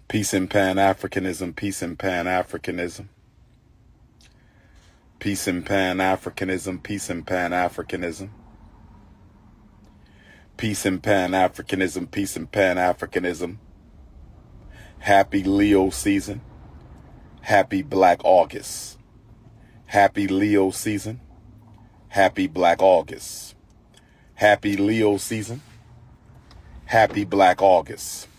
Peace and Pan-Africanism, peace and Pan-Africanism. Peace and Pan-Africanism, peace and Pan-Africanism. Peace and Pan-Africanism, peace and Pan-Africanism. Happy Leo season. Happy Black August. Happy Leo season. Happy Black August. Happy Leo season. Happy Black August.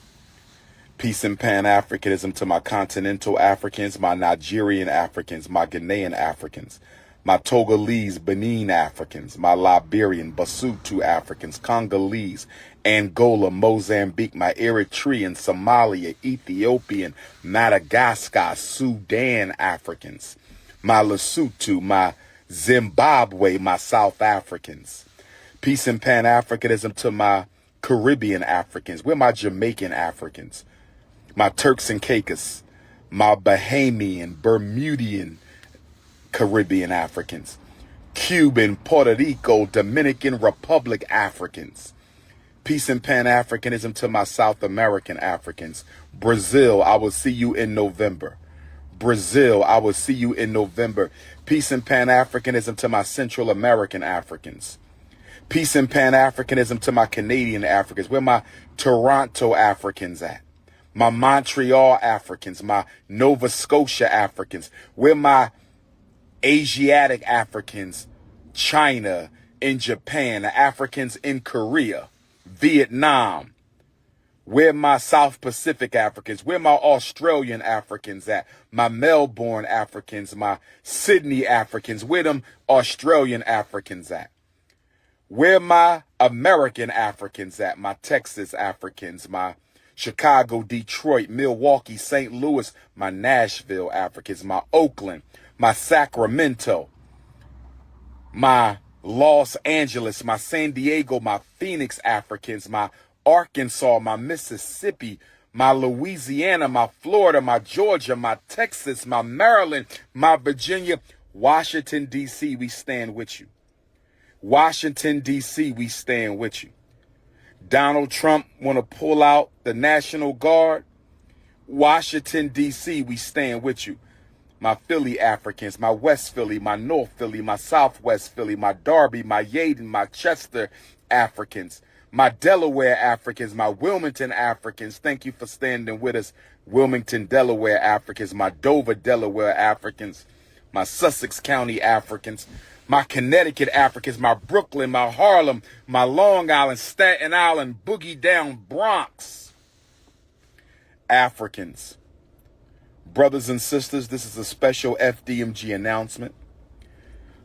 Peace and Pan-Africanism to my continental Africans, my Nigerian Africans, my Ghanaian Africans, my Togolese, Benin Africans, my Liberian, Basutu Africans, Congolese, Angola, Mozambique, my Eritrean, Somalia, Ethiopian, Madagascar, Sudan Africans, my Lesotho, my Zimbabwe, my South Africans. Peace and Pan-Africanism to my Caribbean Africans. We're my Jamaican Africans, my Turks and Caicos, my Bahamian, Bermudian Caribbean Africans, Cuban, Puerto Rico, Dominican Republic Africans. Peace and Pan-Africanism to my South American Africans. Brazil, I will see you in November. Brazil, I will see you in November. Peace and Pan-Africanism to my Central American Africans. Peace and Pan-Africanism to my Canadian Africans. Where my Toronto Africans at? My Montreal Africans, my Nova Scotia Africans. Where my Asiatic Africans, China, in Japan, the Africans in Korea, Vietnam. Where my South Pacific Africans, where my Australian Africans at, my Melbourne Africans, my Sydney Africans, where them Australian Africans at? Where my American Africans at, my Texas Africans, my Chicago, Detroit, Milwaukee, St. Louis, my Nashville Africans, my Oakland, my Sacramento, my Los Angeles, my San Diego, my Phoenix Africans, my Arkansas, my Mississippi, my Louisiana, my Florida, my Georgia, my Texas, my Maryland, my Virginia, Washington, D.C., we stand with you. Washington, D.C., we stand with you. Donald Trump want to pull out the National Guard. Washington, D.C., we stand with you. My Philly Africans, my West Philly, my North Philly, my Southwest Philly, my Derby, my Yeadon, my Chester Africans, my Delaware Africans, my Wilmington Africans. Thank you for standing with us. Wilmington, Delaware Africans, my Dover, Delaware Africans, my Sussex County Africans, my Connecticut Africans, my Brooklyn, my Harlem, my Long Island, Staten Island, Boogie Down, Bronx Africans. Brothers and sisters, this is a special FDMG announcement.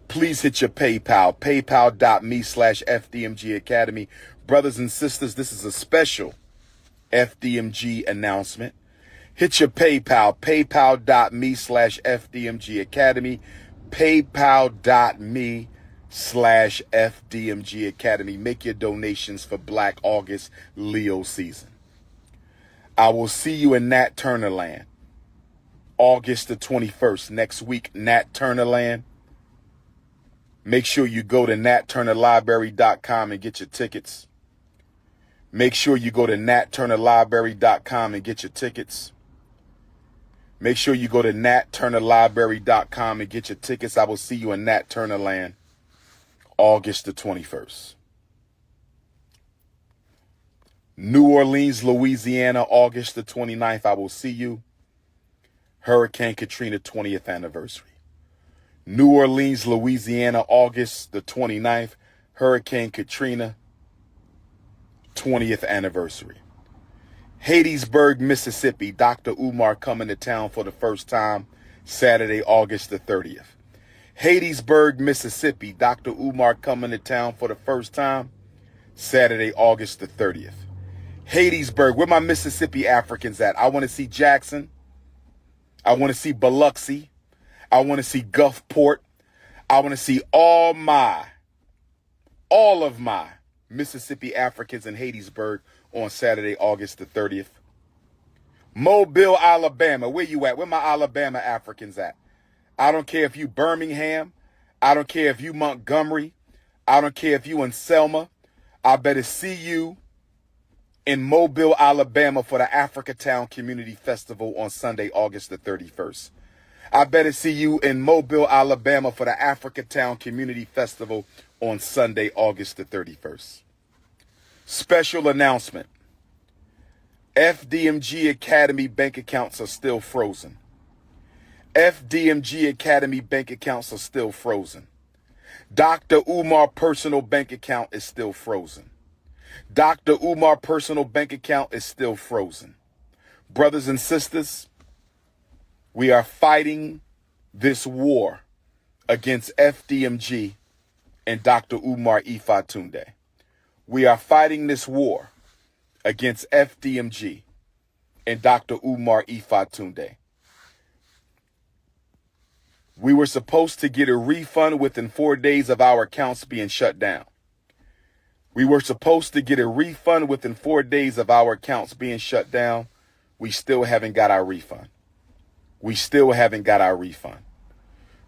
Please hit your PayPal, paypal.me/FDMG Academy. Brothers and sisters, this is a special FDMG announcement. Hit your PayPal, paypal.me/FDMG Academy, paypal.me/FDMG Academy. Make your donations for Black August Leo season. I will see you in Nat Turner Land, August the 21st, next week, Nat Turner Land. Make sure you go to natturnerlibrary.com and get your tickets. Make sure you go to natturnerlibrary.com and get your tickets. Make sure you go to natturnerlibrary.com and get your tickets. I will see you in Nat Turner Land, August the 21st. New Orleans, Louisiana, August the 29th. I will see you. Hurricane Katrina 20th anniversary. New Orleans, Louisiana, August the 29th. Hurricane Katrina 20th anniversary. Hattiesburg, Mississippi. Dr. Umar coming to town for the first time, Saturday, August the 30th. Hattiesburg, Mississippi. Dr. Umar coming to town for the first time, Saturday, August the 30th. Hattiesburg, where my Mississippi Africans at? I want to see Jackson. I want to see Biloxi. I want to see Gulfport. I want to see all of my Mississippi Africans in Hattiesburg on Saturday, August the 30th. Mobile, Alabama. Where you at? Where my Alabama Africans at? I don't care if you Birmingham. I don't care if you Montgomery. I don't care if you in Selma. I better see you in Mobile, Alabama for the Africatown Community Festival on Sunday, August the 31st. I better see you in Mobile, Alabama for the Africatown Community Festival on Sunday, August the 31st. Special announcement. FDMG Academy bank accounts are still frozen. FDMG Academy bank accounts are still frozen. Dr. Umar personal bank account is still frozen. Dr. Umar personal bank account is still frozen. Brothers and sisters, we are fighting this war against FDMG and Dr. Umar Ifatunde. We are fighting this war against FDMG and Dr. Umar Ifatunde. We were supposed to get a refund within 4 days of our accounts being shut down. We were supposed to get a refund within 4 days of our accounts being shut down. We still haven't got our refund. We still haven't got our refund.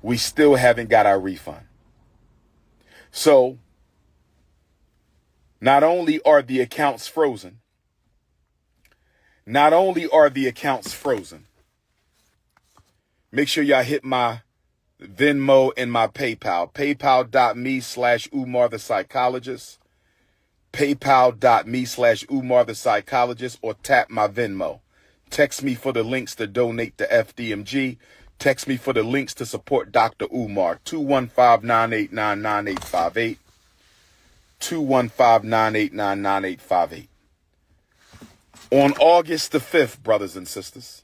We still haven't got our refund. So, not only are the accounts frozen, make sure y'all hit my Venmo and my PayPal. PayPal.me/Umar the Psychologist. PayPal.me/Umar the Psychologist, or tap my Venmo. Text me for the links to donate to FDMG. Text me for the links to support Dr. Umar. 215-989-9858. 215-989-9858. On August the 5th, brothers and sisters,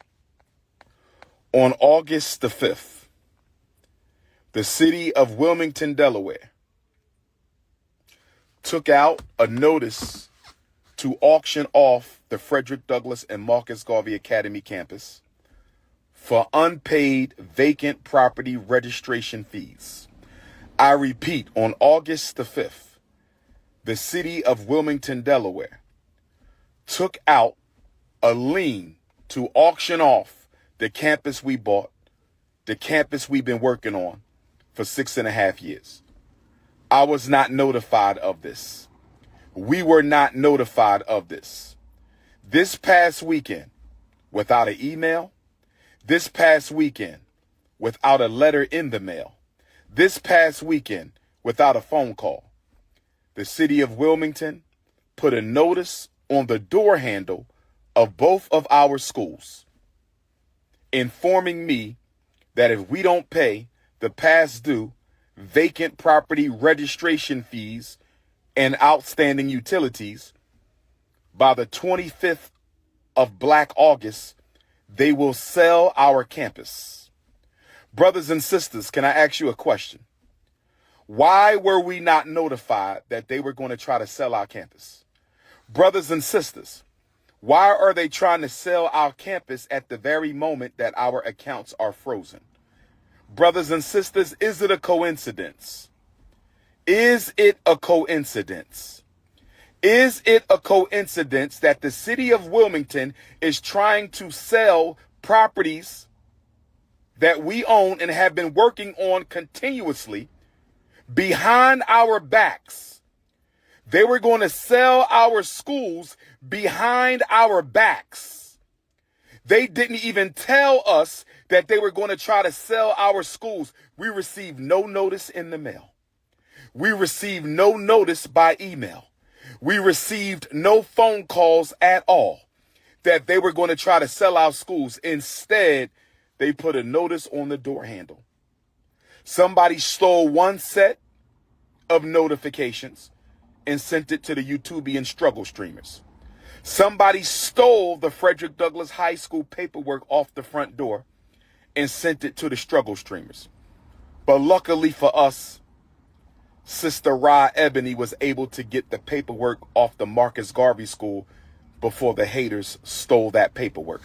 on August the 5th, the city of Wilmington, Delaware, took out a notice to auction off the Frederick Douglass and Marcus Garvey Academy campus for unpaid vacant property registration fees. I repeat, on August the 5th, the city of Wilmington, Delaware, took out a lien to auction off the campus we bought, the campus we've been working on for 6.5 years. I was not notified of this. We were not notified of this. This past weekend, without an email, this past weekend, without a letter in the mail, this past weekend, without a phone call, the city of Wilmington put a notice on the door handle of both of our schools, informing me that if we don't pay the past due vacant property registration fees and outstanding utilities by the 25th of Black August, they will sell our campus. Brothers and sisters, can I ask you a question? Why were we not notified that they were going to try to sell our campus? Brothers and sisters, why are they trying to sell our campus at the very moment that our accounts are frozen? Brothers and sisters, is it a coincidence? Is it a coincidence? Is it a coincidence that the city of Wilmington is trying to sell properties that we own and have been working on continuously behind our backs? They were going to sell our schools behind our backs. They didn't even tell us that they were going to try to sell our schools. We received no notice in the mail. We received no notice by email. We received no phone calls at all that they were going to try to sell our schools. Instead, they put a notice on the door handle. Somebody stole one set of notifications and sent it to the YouTubian struggle streamers. Somebody stole the Frederick Douglass High School paperwork off the front door and sent it to the struggle streamers. But luckily for us, Sister Ra Ebony was able to get the paperwork off the Marcus Garvey School before the haters stole that paperwork.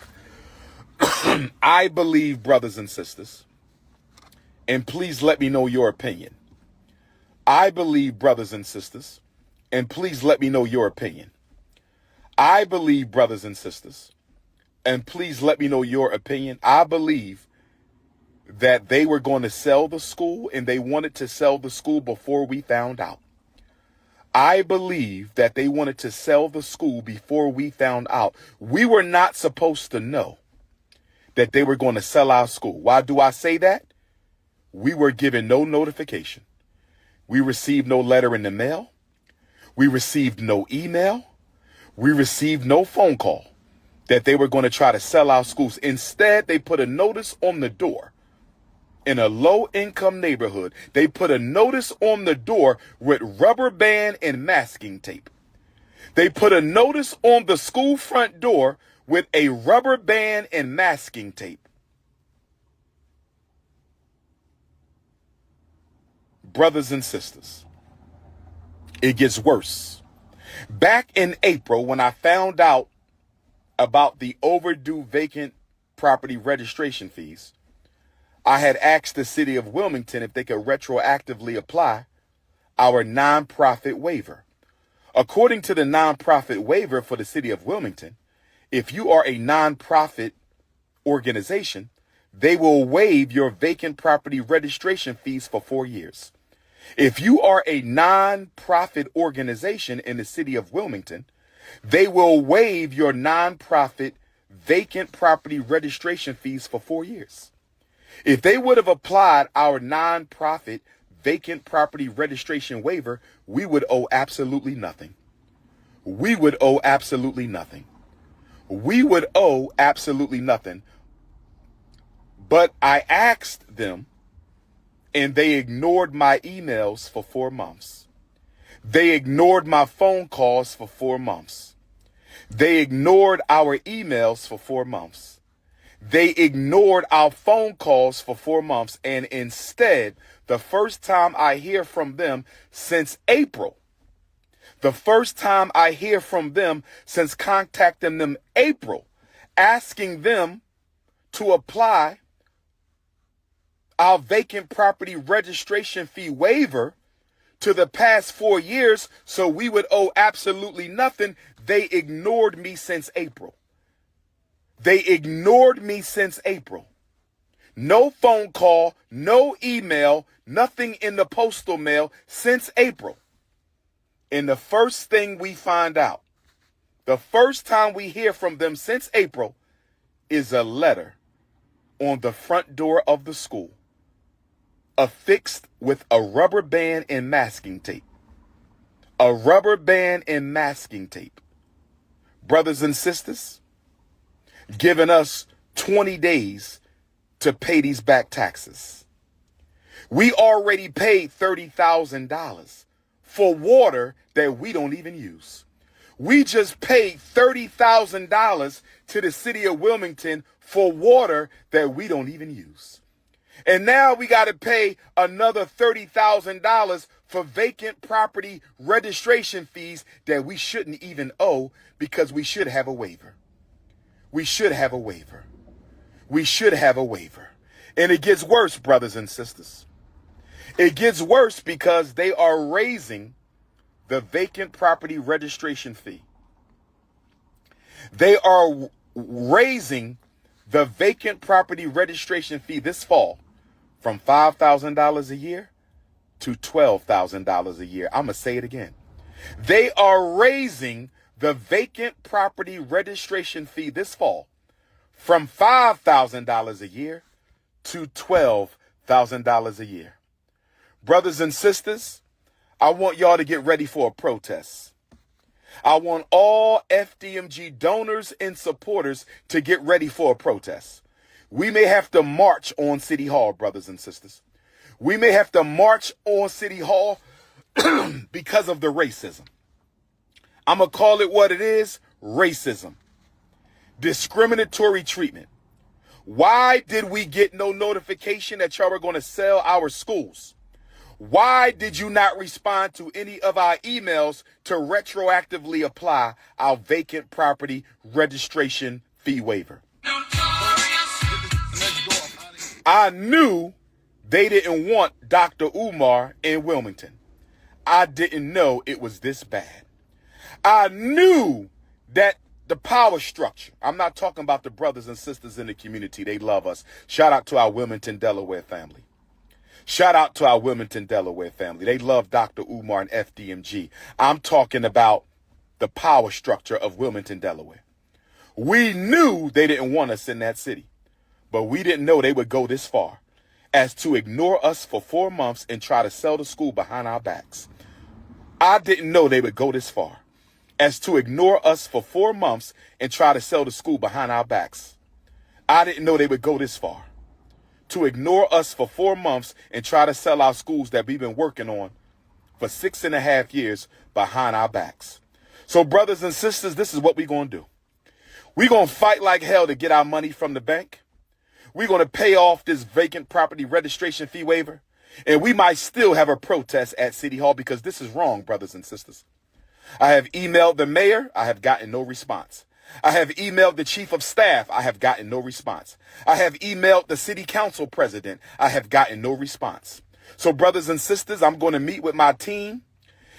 I believe, brothers and sisters, and please let me know your opinion. I believe, brothers and sisters, and please let me know your opinion. I believe, brothers and sisters, and please let me know your opinion. I believe that they were going to sell the school, and they wanted to sell the school before we found out. I believe that they wanted to sell the school before we found out. We were not supposed to know that they were going to sell our school. Why do I say that? We were given no notification. We received no letter in the mail. We received no email. We received no phone call that they were going to try to sell our schools. Instead, they put a notice on the door. In a low-income neighborhood, they put a notice on the door with rubber band and masking tape. They put a notice on the school front door with a rubber band and masking tape. Brothers and sisters, it gets worse. Back in April, when I found out about the overdue vacant property registration fees, I had asked the city of Wilmington if they could retroactively apply our nonprofit waiver. According to the nonprofit waiver for the city of Wilmington, if you are a nonprofit organization, they will waive your vacant property registration fees for 4 years. If you are a nonprofit organization in the city of Wilmington, they will waive your nonprofit vacant property registration fees for 4 years. If they would have applied our nonprofit vacant property registration waiver, we would owe absolutely nothing. We would owe absolutely nothing. We would owe absolutely nothing. But I asked them, and they ignored my emails for 4 months. They ignored my phone calls for 4 months. They ignored our emails for 4 months. They ignored our phone calls for 4 months. And instead, the first time I hear from them since April, the first time I hear from them since contacting them April, asking them to apply our vacant property registration fee waiver to the past 4 years so we would owe absolutely nothing, they ignored me since April. They ignored me since April. No phone call, no email, nothing in the postal mail since April. And the first thing we find out, the first time we hear from them since April, is a letter on the front door of the school, affixed with a rubber band and masking tape. A rubber band and masking tape. Brothers and sisters, giving us 20 days to pay these back taxes. We already paid $30,000 for water that we don't even use. We just paid $30,000 to the city of Wilmington for water that we don't even use. And now we got to pay another $30,000 for vacant property registration fees that we shouldn't even owe because we should have a waiver. We should have a waiver. We should have a waiver. And it gets worse, brothers and sisters. It gets worse because they are raising the vacant property registration fee. They are raising the vacant property registration fee this fall from $5,000 a year to $12,000 a year. I'm going to say it again. They are raising the vacant property registration fee this fall from $5,000 a year to $12,000 a year. Brothers and sisters, I want y'all to get ready for a protest. I want all FDMG donors and supporters to get ready for a protest. We may have to march on City Hall, brothers and sisters. We may have to march on City Hall because of the racism. I'm going to call it what it is, racism. Discriminatory treatment. Why did we get no notification that y'all were going to sell our schools? Why did you not respond to any of our emails to retroactively apply our vacant property registration fee waiver? I knew they didn't want Dr. Umar in Wilmington. I didn't know it was this bad. I knew that the power structure, I'm not talking about the brothers and sisters in the community. They love us. Shout out to our Wilmington, Delaware family. Shout out to our Wilmington, Delaware family. They love Dr. Umar and FDMG. I'm talking about the power structure of Wilmington, Delaware. We knew they didn't want us in that city, but we didn't know they would go this far as to ignore us for 4 months and try to sell the school behind our backs. I didn't know they would go this far as to ignore us for 4 months and try to sell the school behind our backs. I didn't know they would go this far to ignore us for 4 months and try to sell our schools that we've been working on for 6.5 years behind our backs. So brothers and sisters, this is what we're going to do. We're going to fight like hell to get our money from the bank. We're going to pay off this vacant property registration fee waiver. And we might still have a protest at City Hall because this is wrong, brothers and sisters. I have emailed the mayor. I have gotten no response. I have emailed the chief of staff. I have gotten no response. I have emailed the city council president. I have gotten no response. So brothers and sisters, I'm going to meet with my team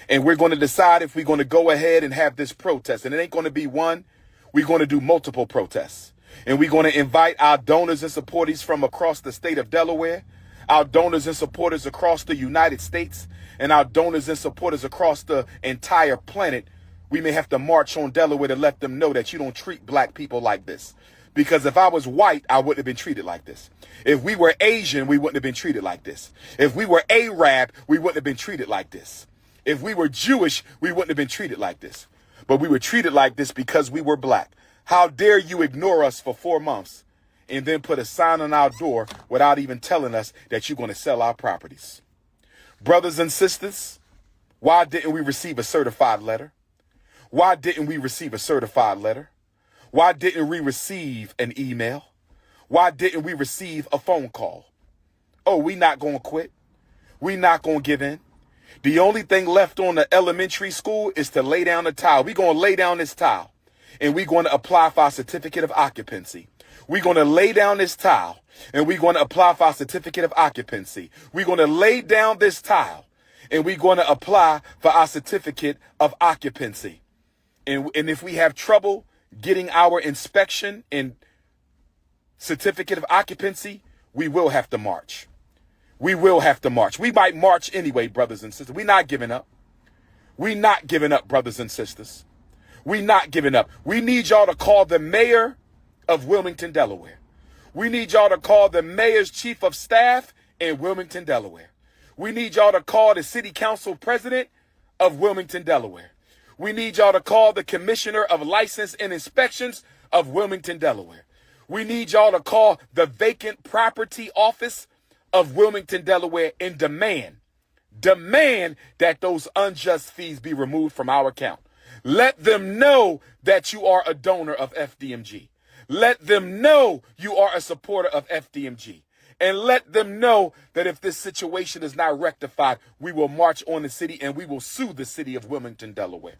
and we're going to decide if we're going to go ahead and have this protest. And it ain't going to be one. We're going to do multiple protests. And we're going to invite our donors and supporters from across the state of Delaware, our donors and supporters across the United States, and our donors and supporters across the entire planet. We may have to march on Delaware to let them know that you don't treat black people like this. Because if I was white, I wouldn't have been treated like this. If we were Asian, we wouldn't have been treated like this. If we were Arab, we wouldn't have been treated like this. If we were Jewish, we wouldn't have been treated like this. But we were treated like this because we were black. How dare you ignore us for 4 months and then put a sign on our door without even telling us that you're going to sell our properties? Brothers and sisters, why didn't we receive a certified letter? Why didn't we receive a certified letter? Why didn't we receive an email? Why didn't we receive a phone call? Oh, we not going to quit. We not going to give in. The only thing left on the elementary school is to lay down the tile. We're going to lay down this tile and we're going to apply for our certificate of occupancy. We're going to lay down this tile and we're going to apply for our certificate of occupancy. We're going to lay down this tile and we're going to apply for our certificate of occupancy. And if we have trouble getting our inspection and certificate of occupancy, we will have to march. We will have to march. We might march anyway, brothers and sisters. We're not giving up. We're not giving up, brothers and sisters. We're not giving up. We need y'all to call the mayor of Wilmington, Delaware. We need y'all to call the mayor's chief of staff in Wilmington, Delaware. We need y'all to call the city council president of Wilmington, Delaware. We need y'all to call the commissioner of license and inspections of Wilmington, Delaware. We need y'all to call the vacant property office of Wilmington, Delaware, and demand that those unjust fees be removed from our account. Let them know that you are a donor of FDMG. Let them know you are a supporter of FDMG. And let them know that if this situation is not rectified, we will march on the city and we will sue the city of Wilmington, Delaware.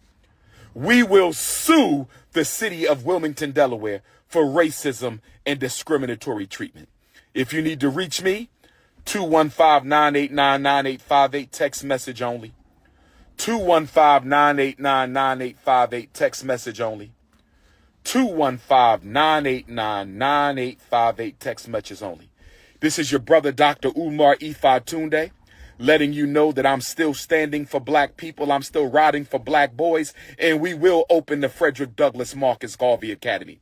We will sue the city of Wilmington, Delaware for racism and discriminatory treatment. If you need to reach me, 215-989-9858, text message only. 215-989-9858, text message only. 215-989-9858, text message only. This is your brother, Dr. Umar Tunde, letting you know that I'm still standing for black people. I'm still riding for black boys, and we will open the Frederick Douglass Marcus Garvey Academy.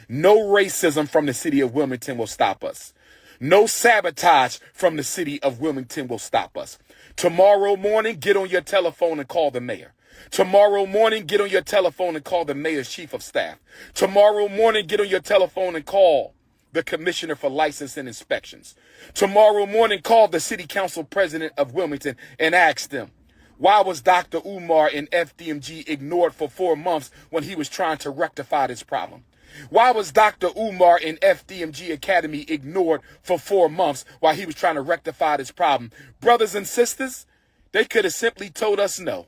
No racism from the city of Wilmington will stop us. No sabotage from the city of Wilmington will stop us. Tomorrow morning, get on your telephone and call the mayor. Tomorrow morning, get on your telephone and call the mayor's chief of staff. Tomorrow morning, get on your telephone and call the commissioner for license and inspections. Tomorrow morning, call the city council president of Wilmington and ask them, why was Dr. Umar and FDMG ignored for 4 months when he was trying to rectify this problem? Why was Dr. Umar and FDMG Academy ignored for 4 months while he was trying to rectify this problem? Brothers and sisters, they could have simply told us no.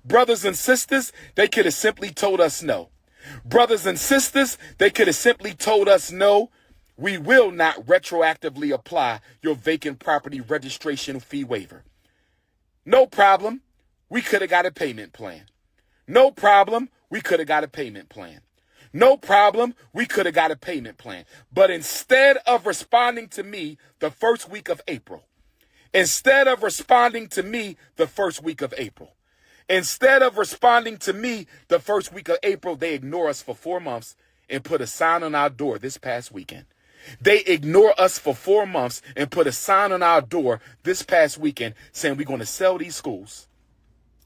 Brothers and sisters, they could have simply told us no. Brothers and sisters, they could have simply told us no. We will not retroactively apply your vacant property registration fee waiver. No problem. We could have got a payment plan. No problem. We could have got a payment plan. No problem. We could have got a payment plan. But instead of responding to me the first week of April, Instead of responding to me the first week of April. Instead of responding to me the first week of April, they ignore us for 4 months and put a sign on our door this past weekend. They ignore us for 4 months and put a sign on our door this past weekend saying we're going to sell these schools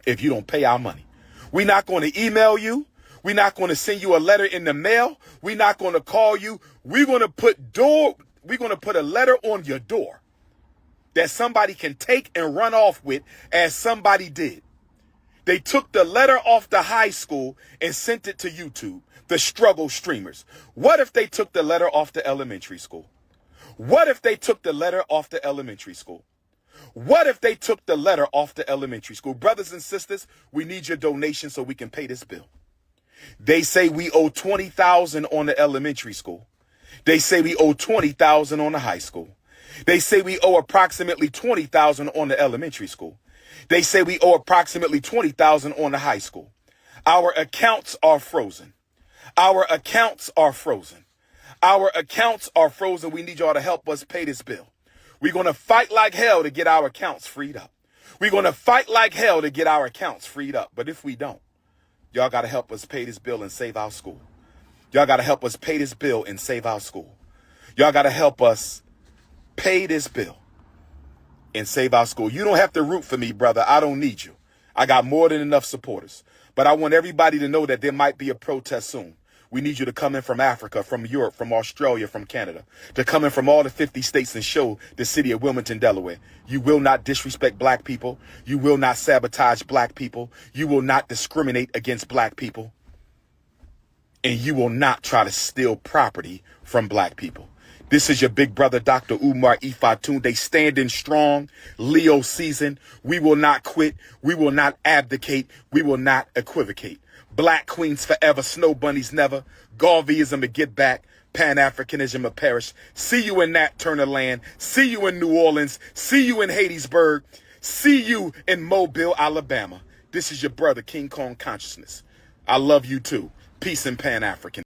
if you don't pay our money. We're not going to email you. We're not going to send you a letter in the mail. We're not going to call you. We're going to put a letter on your door that somebody can take and run off with, as somebody did. They took the letter off the high school and sent it to YouTube, the struggle streamers. What if they took the letter off the elementary school? What if they took the letter off the elementary school? What if they took the letter off the elementary school? Brothers and sisters, we need your donation so we can pay this bill. They say we owe $20,000 on the elementary school. They say we owe $20,000 on the high school. They say we owe approximately $20,000 on the elementary school. They say we owe approximately $20,000 on the high school. Our accounts are frozen. Our accounts are frozen. Our accounts are frozen. We need y'all to help us pay this bill. We're going to fight like hell to get our accounts freed up. We're going to fight like hell to get our accounts freed up. But if we don't, y'all got to help us pay this bill and save our school. Y'all got to help us pay this bill and save our school. Y'all got to help us pay this bill and save our school. You don't have to root for me, brother. I don't need you. I got more than enough supporters. But I want everybody to know that there might be a protest soon. We need you to come in from Africa, from Europe, from Australia, from Canada, to come in from all the 50 states and show the city of Wilmington, Delaware. You will not disrespect black people. You will not sabotage black people. You will not discriminate against black people. And you will not try to steal property from black people. This is your big brother, Dr. Umar Ifatunde, standing strong, Leo season. We will not quit. We will not abdicate. We will not equivocate. Black queens forever, snow bunnies never. Garveyism to get back. Pan-Africanism to perish. See you in Nat Turner land. See you in New Orleans. See you in Hattiesburg. See you in Mobile, Alabama. This is your brother, King Kong Consciousness. I love you too. Peace and Pan-African.